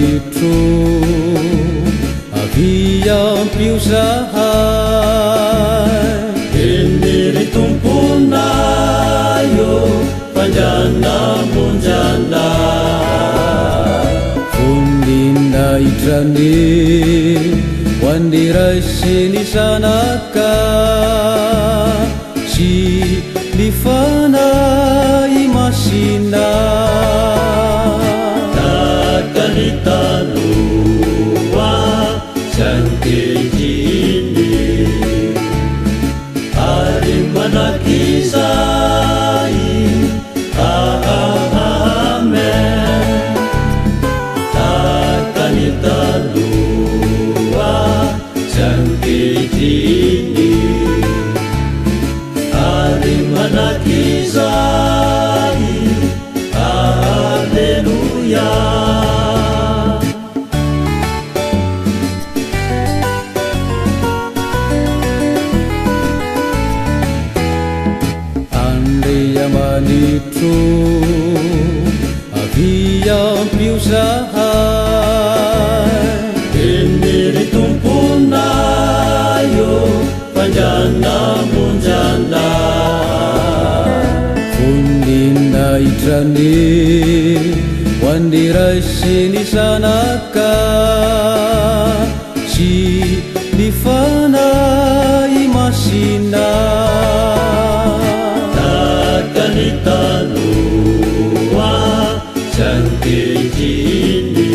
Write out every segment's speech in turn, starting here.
manitro avy ampiuzahay eny tomponayo panjana monjana voninaitrany hoandiray sy ny zanaka sy ny fanay masina takany taloha sankejiny ary manakizay amen takany taloha sankejiny ary manakizay alleluia andrea manitro avy ampiuzahay eny tomponayo panjana monjana voninaitrany hoandiray sy ny zanaka sy ny fanay masina takany taloha sankejiny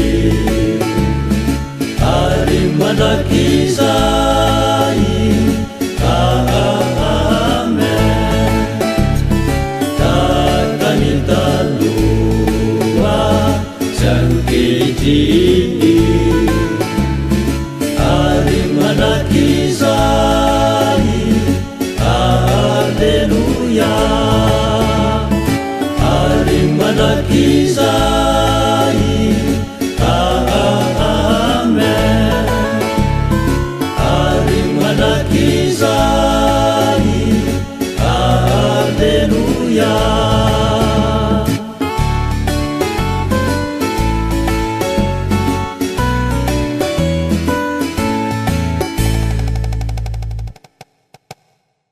ary manakizay